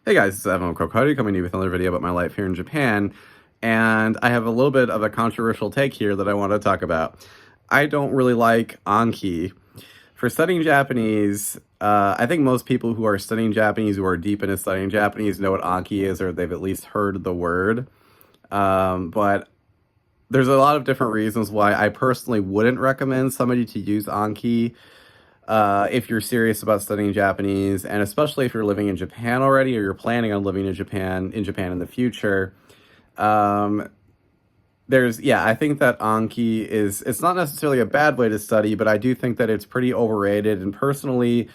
Hey guys, it's Evan Kokari coming to you with another video about my life here in Japan, and I have a little bit of a controversial take here that I want to talk about. I don't really like Anki. For studying Japanese, I think most people who are studying Japanese, who are deep into studying Japanese, know what Anki is, or they've at least heard the word. But there's a lot of different reasons why I personally wouldn't recommend somebody to use Anki if you're serious about studying Japanese, and especially if you're living in Japan already or you're planning on living in Japan in the future. Um, I think that Anki it's not necessarily a bad way to study, but I do think that it's pretty overrated. And personally,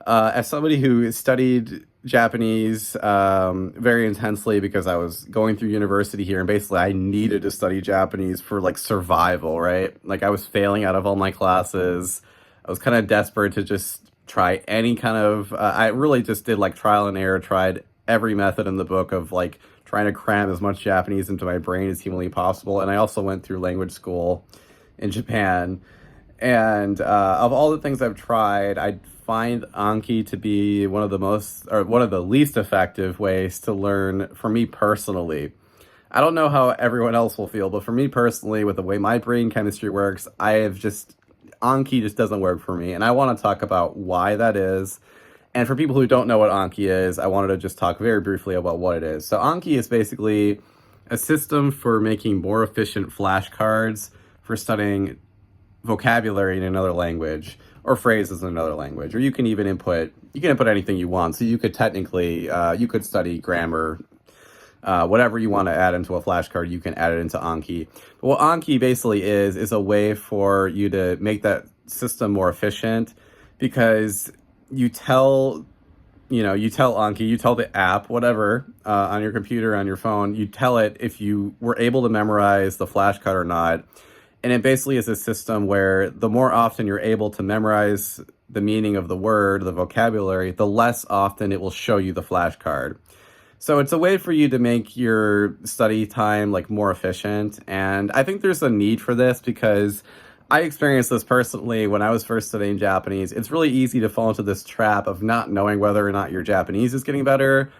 as somebody who studied Japanese very intensely because I was going through university here, and basically I needed to study Japanese for like survival, right? Like I was failing out of all my classes. I was kind of desperate to just try any kind of, I really just did like trial and error, tried every method in the book of like trying to cram as much Japanese into my brain as humanly possible. And I also went through language school in Japan. And of all the things I've tried, I find Anki to be one of the least effective ways to learn for me personally. I don't know how everyone else will feel, but for me personally, with the way my brain chemistry works, Anki just doesn't work for me, and I want to talk about why that is. And for people who don't know what Anki is, I wanted to just talk very briefly about what it is. So Anki is basically a system for making more efficient flashcards for studying vocabulary in another language or phrases in another language, or you can input anything you want. So you could technically you could study grammar. Whatever you want to add into a flashcard, you can add it into Anki. But what Anki basically is a way for you to make that system more efficient, because you tell Anki, you tell the app, whatever, on your computer, on your phone, you tell it if you were able to memorize the flashcard or not. And it basically is a system where the more often you're able to memorize the meaning of the word, the vocabulary, the less often it will show you the flashcard. So it's a way for you to make your study time like more efficient. And I think there's a need for this because I experienced this personally when I was first studying Japanese. It's really easy to fall into this trap of not knowing whether or not your Japanese is getting better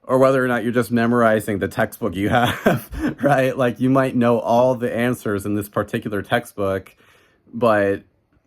or whether or not you're just memorizing the textbook you have, right? Like you might know all the answers in this particular textbook, but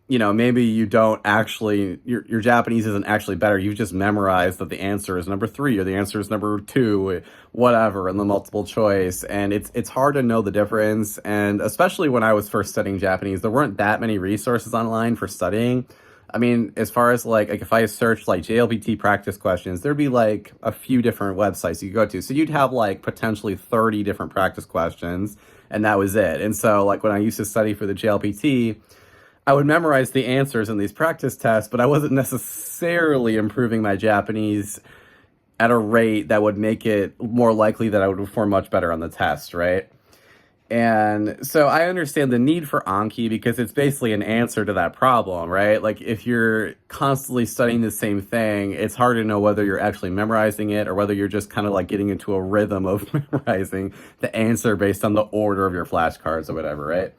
maybe you don't actually, your Japanese isn't actually better. You've just memorized that the answer is number 3 or the answer is number 2, whatever, in the multiple choice. And it's hard to know the difference. And especially when I was first studying Japanese, there weren't that many resources online for studying. I mean, as far as like if I searched like JLPT practice questions, there'd be like a few different websites you could go to. So you'd have like potentially 30 different practice questions, and that was it. And so like when I used to study for the JLPT, I would memorize the answers in these practice tests, but I wasn't necessarily improving my Japanese at a rate that would make it more likely that I would perform much better on the test, right? And so I understand the need for Anki because it's basically an answer to that problem, right? Like if you're constantly studying the same thing, it's hard to know whether you're actually memorizing it or whether you're just kind of like getting into a rhythm of memorizing the answer based on the order of your flashcards or whatever, right?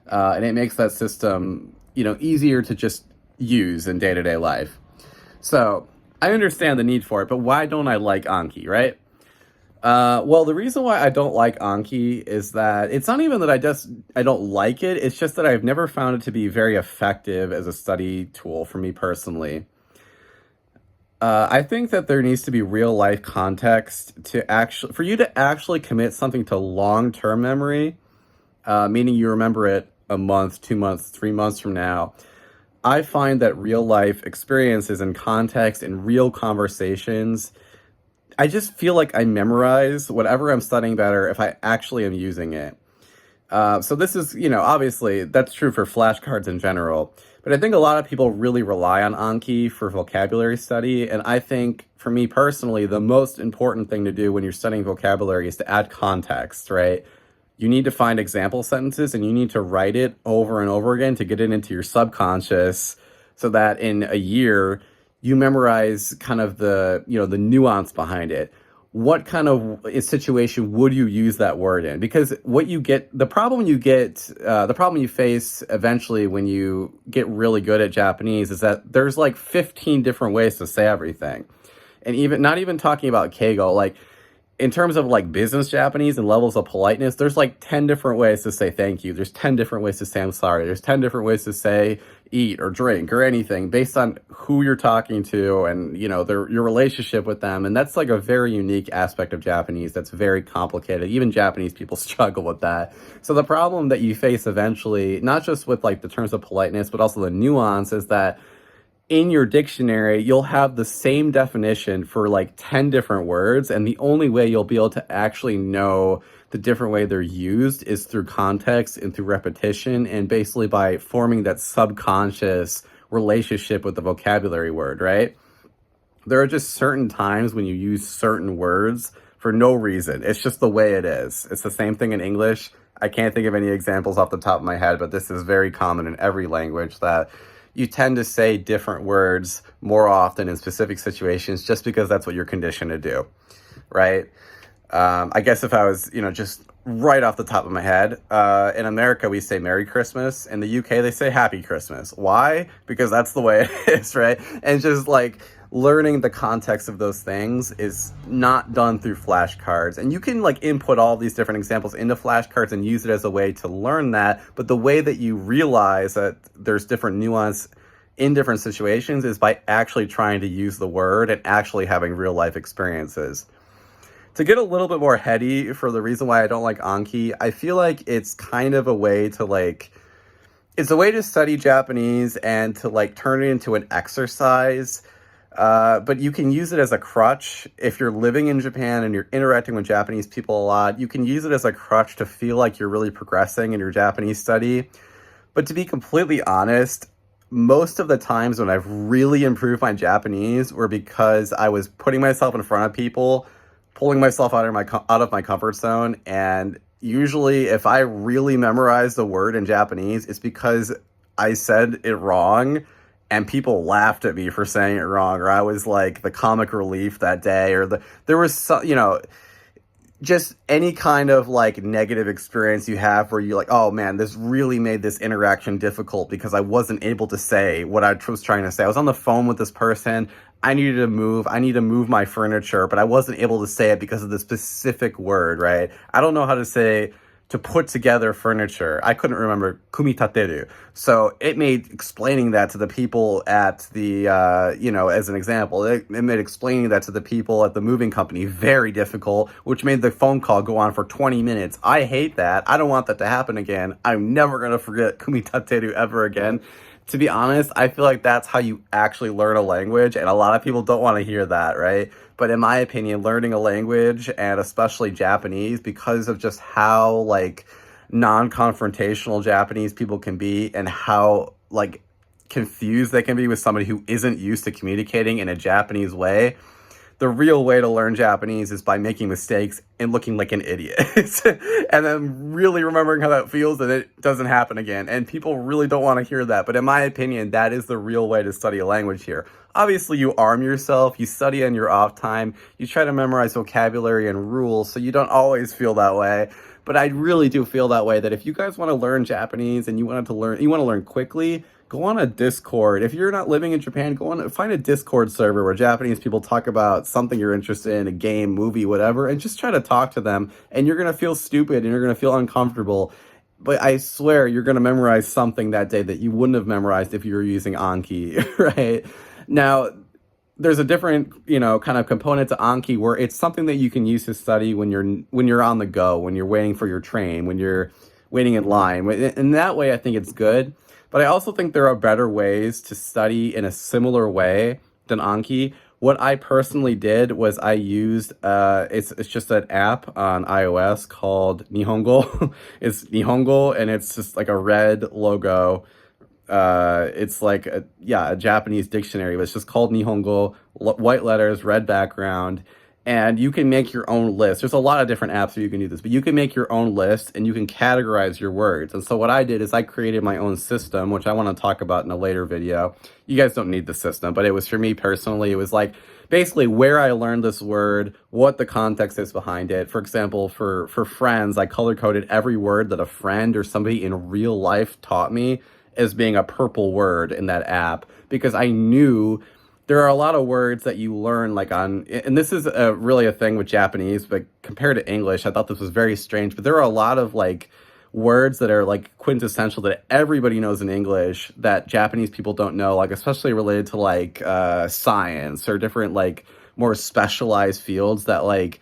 And it makes that system, easier to just use in day-to-day life. So I understand the need for it, but why don't I like Anki, right? Well, the reason why I don't like Anki is that it's not even that I don't like it. It's just that I've never found it to be very effective as a study tool for me personally. I think that there needs to be real life context for you to actually commit something to long-term memory, meaning you remember it a month, 2 months, 3 months from now. I find that real life experiences and context and real conversations, I just feel like I memorize whatever I'm studying better if I actually am using it. So this is, obviously that's true for flashcards in general, but I think a lot of people really rely on Anki for vocabulary study. And I think for me personally, the most important thing to do when you're studying vocabulary is to add context, right? You need to find example sentences and you need to write it over and over again to get it into your subconscious so that in a year you memorize kind of the nuance behind it. What kind of situation would you use that word in? Because the problem you face eventually when you get really good at Japanese is that there's like 15 different ways to say everything. And even not even talking about keigo, like in terms of like business Japanese and levels of politeness, there's like 10 different ways to say thank you. There's 10 different ways to say I'm sorry. There's 10 different ways to say eat or drink or anything based on who you're talking to and, you know, your relationship with them. And that's like a very unique aspect of Japanese that's very complicated. Even Japanese people struggle with that. So the problem that you face eventually, not just with like the terms of politeness, but also the nuance is that in your dictionary, you'll have the same definition for like 10 different words, and the only way you'll be able to actually know the different way they're used is through context and through repetition, and basically by forming that subconscious relationship with the vocabulary word, right? There are just certain times when you use certain words for no reason. It's just the way it is. It's the same thing in English. I can't think of any examples off the top of my head, but this is very common in every language that you tend to say different words more often in specific situations just because that's what you're conditioned to do, right? I guess if I was, you know, just right off the top of my head, in America, we say Merry Christmas. In the UK, they say Happy Christmas. Why? Because that's the way it is, right? And just like learning the context of those things is not done through flashcards. And you can like input all these different examples into flashcards and use it as a way to learn that. But the way that you realize that there's different nuance in different situations is by actually trying to use the word and actually having real life experiences. To get a little bit more heady for the reason why I don't like Anki, I feel like it's kind of a way to like, it's a way to study Japanese and to like turn it into an exercise. But you can use it as a crutch if you're living in Japan and you're interacting with Japanese people a lot. You can use it as a crutch to feel like you're really progressing in your Japanese study. But to be completely honest, most of the times when I've really improved my Japanese were because I was putting myself in front of people, pulling myself out of my comfort zone. And usually if I really memorized a word in Japanese, it's because I said it wrong and people laughed at me for saying it wrong, or I was like the comic relief that day, or there was some, you know, just any kind of like negative experience you have where you're like, oh man, this really made this interaction difficult because I wasn't able to say what I was trying to say. I was on the phone with this person. I need to move my furniture, but I wasn't able to say it because of the specific word, right? I don't know how to say to put together furniture. I couldn't remember kumitateru. So it made explaining that to the people at the, you know, as an example, it made explaining that to the people at the moving company very difficult, which made the phone call go on for 20 minutes. I hate that. I don't want that to happen again. I'm never going to forget kumitateru ever again. To be honest, I feel like that's how you actually learn a language, and a lot of people don't want to hear that, right? But in my opinion, learning a language, and especially Japanese, because of just how like non-confrontational Japanese people can be and how like confused they can be with somebody who isn't used to communicating in a Japanese way, the real way to learn Japanese is by making mistakes and looking like an idiot. And then really remembering how that feels and it doesn't happen again. And people really don't want to hear that. But in my opinion, that is the real way to study a language here. Obviously, you arm yourself, you study on your off time, you try to memorize vocabulary and rules so you don't always feel that way. But I really do feel that way, that if you guys want to learn Japanese and you want to learn quickly, go on a Discord. If you're not living in Japan, go on, find a Discord server where Japanese people talk about something you're interested in, a game, movie, whatever, and just try to talk to them. And you're going to feel stupid and you're going to feel uncomfortable. But I swear you're going to memorize something that day that you wouldn't have memorized if you were using Anki, right? Now, there's a different, you know, kind of component to Anki where it's something that you can use to study when you're on the go, when you're waiting for your train, when you're waiting in line. In that way, I think it's good. But I also think there are better ways to study in a similar way than Anki. What I personally did was I used, it's just an app on iOS called Nihongo. It's Nihongo, and it's just like a red logo. It's like a Japanese dictionary, but it's just called Nihongo, white letters, red background. And you can make your own list. There's a lot of different apps where you can do this, but you can make your own list and you can categorize your words. And so what I did is I created my own system, which I want to talk about in a later video. You guys don't need the system, but it was for me personally. It was like basically where I learned this word, what the context is behind it. For example, for friends, I color-coded every word that a friend or somebody in real life taught me as being a purple word in that app, because I knew there are a lot of words that you learn like on, and this is really a thing with Japanese, but compared to English, I thought this was very strange. But there are a lot of like words that are like quintessential that everybody knows in English that Japanese people don't know, like especially related to like science or different like more specialized fields that like,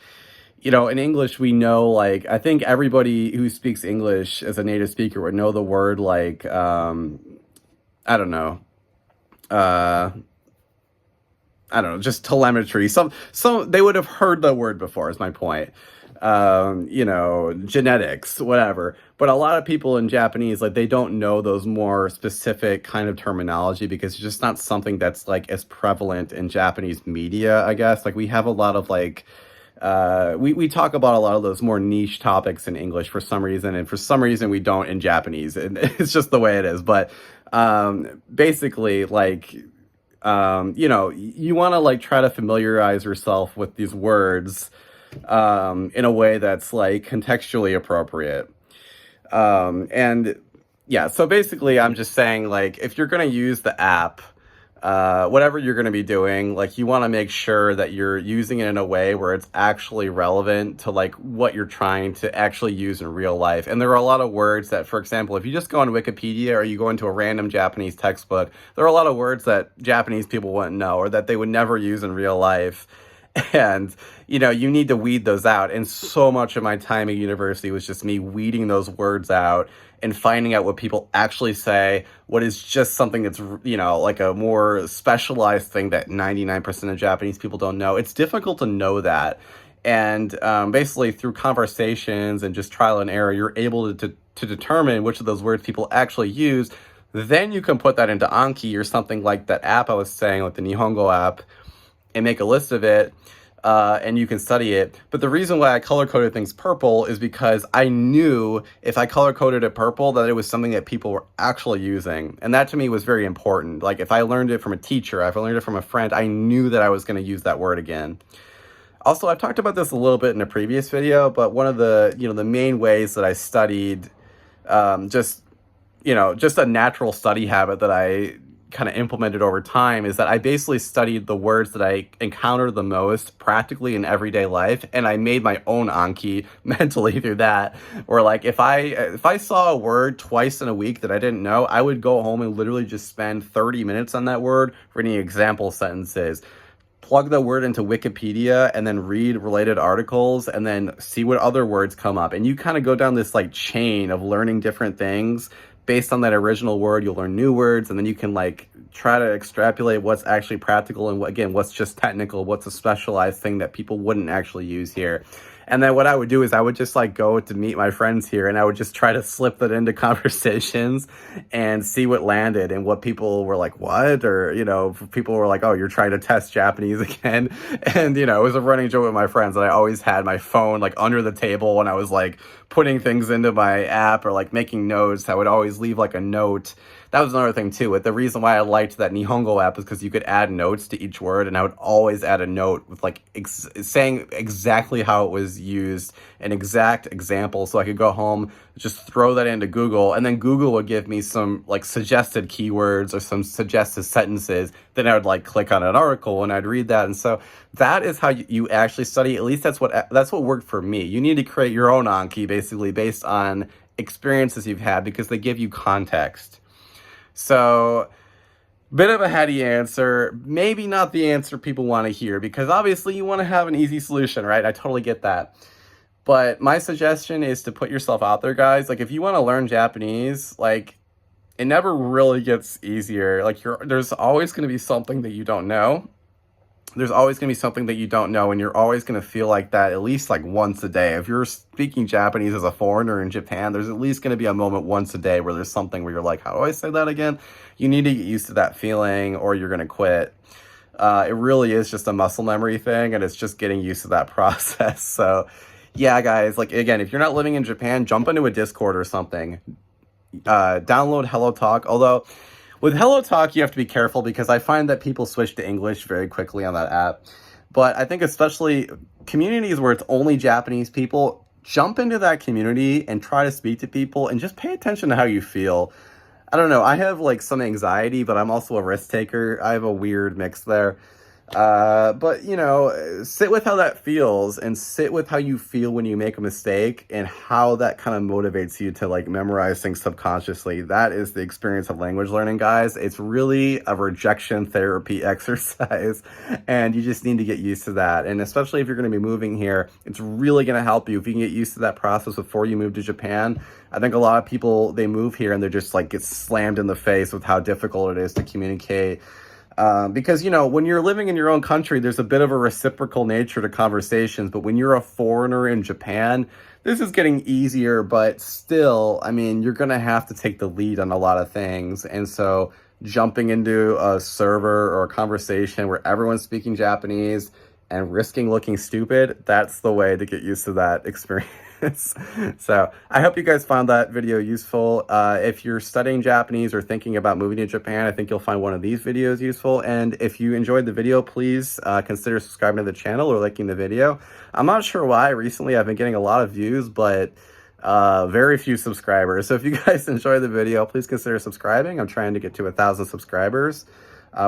in English we know, like I think everybody who speaks English as a native speaker would know the word like I don't know. Uh, I don't know, just telemetry. Some they would have heard the word before, is my point. Genetics, whatever. But a lot of people in Japanese, like they don't know those more specific kind of terminology because it's just not something that's like as prevalent in Japanese media, I guess. Like we have a lot of like we talk about a lot of those more niche topics in English for some reason, and for some reason we don't in Japanese. And it's just the way it is. But basically, like you want to like try to familiarize yourself with these words in a way that's like contextually appropriate. And yeah, so basically I'm just saying like if you're going to use the app, whatever you're going to be doing, like you want to make sure that you're using it in a way where it's actually relevant to like what you're trying to actually use in real life. And there are a lot of words that, for example, if you just go on Wikipedia or you go into a random Japanese textbook, there are a lot of words that Japanese people wouldn't know or that they would never use in real life. And, you need to weed those out. And so much of my time at university was just me weeding those words out and finding out what people actually say, what is just something that's, like a more specialized thing that 99% of Japanese people don't know. It's difficult to know that. And basically through conversations and just trial and error, you're able to determine which of those words people actually use. Then you can put that into Anki or something like that app I was saying, like the Nihongo app, and make a list of it, and you can study it. But the reason why I color-coded things purple is because I knew if I color-coded it purple that it was something that people were actually using. And that to me was very important. Like if I learned it from a teacher, if I learned it from a friend, I knew that I was going to use that word again. Also, I've talked about this a little bit in a previous video, but one of the, the main ways that I studied just a natural study habit that I kind of implemented over time is that I basically studied the words that I encountered the most practically in everyday life, and I made my own Anki mentally through that. Or like if I saw a word twice in a week that I didn't know, I would go home and literally just spend 30 minutes on that word reading example sentences. Plug the word into Wikipedia and then read related articles and then see what other words come up. And you kind of go down this like chain of learning different things. Based on that original word, you'll learn new words, and then you can like try to extrapolate what's actually practical and again, what's just technical, what's a specialized thing that people wouldn't actually use here. And then what I would do is I would just like go to meet my friends here and I would just try to slip that into conversations and see what landed and what people were like, what? Or, people were like, oh, you're trying to test Japanese again. And, it was a running joke with my friends that I always had my phone like under the table when I was like putting things into my app or like making notes. I would always leave like a note. That was another thing too. The reason why I liked that Nihongo app is because you could add notes to each word, and I would always add a note with like saying exactly how it was used, an exact example, so I could go home, just throw that into Google, and then Google would give me some like suggested keywords or some suggested sentences. Then I would like click on an article and I'd read that. And so that is how you actually study. At least that's what worked for me. You need to create your own Anki basically based on experiences you've had because they give you context. So, bit of a heady answer, maybe not the answer people want to hear, because obviously you want to have an easy solution, right? I totally get that. But my suggestion is to put yourself out there, guys. Like, if you want to learn Japanese, like, it never really gets easier. Like, there's always going to be something that you don't know. There's always going to be something that you don't know, and you're always going to feel like that at least like once a day. If you're speaking Japanese as a foreigner in Japan, there's at least going to be a moment once a day where there's something where you're like, how do I say that again? You need to get used to that feeling or you're going to quit. It really is just a muscle memory thing, and it's just getting used to that process. So yeah, guys, like again, if you're not living in Japan, jump into a Discord or something. Download Hello Talk, although with Hello Talk, you have to be careful because I find that people switch to English very quickly on that app. But I think especially communities where it's only Japanese people, jump into that community and try to speak to people and just pay attention to how you feel. I don't know. I have like some anxiety, but I'm also a risk taker. I have a weird mix there. But you know, sit with how that feels and sit with how you feel when you make a mistake and how that kind of motivates you to like memorize things subconsciously. That is the experience of language learning, guys. It's really a rejection therapy exercise, and you just need to get used to that. And especially if you're going to be moving here, it's really going to help you if you can get used to that process before you move to Japan. I think a lot of people, they move here and they're just like get slammed in the face with how difficult it is to communicate. Because, you know, when you're living in your own country, there's a bit of a reciprocal nature to conversations. But when you're a foreigner in Japan, this is getting easier. But still, I mean, you're going to have to take the lead on a lot of things. And so jumping into a server or a conversation where everyone's speaking Japanese and risking looking stupid, that's the way to get used to that experience. So I hope you guys found that video useful. If you're studying Japanese or thinking about moving to Japan, I think you'll find one of these videos useful. And if you enjoyed the video, please consider subscribing to the channel or liking the video. I'm not sure why recently I've been getting a lot of views, but very few subscribers. So if you guys enjoyed the video, please consider subscribing. I'm trying to get to 1,000 subscribers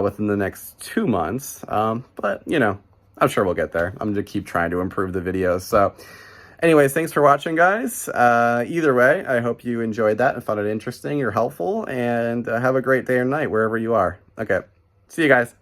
within the next 2 months. But, you know, I'm sure we'll get there. I'm going to keep trying to improve the videos. So anyways, thanks for watching, guys. Either way, I hope you enjoyed that and found it interesting or helpful. And have a great day or night wherever you are. Okay, see you guys.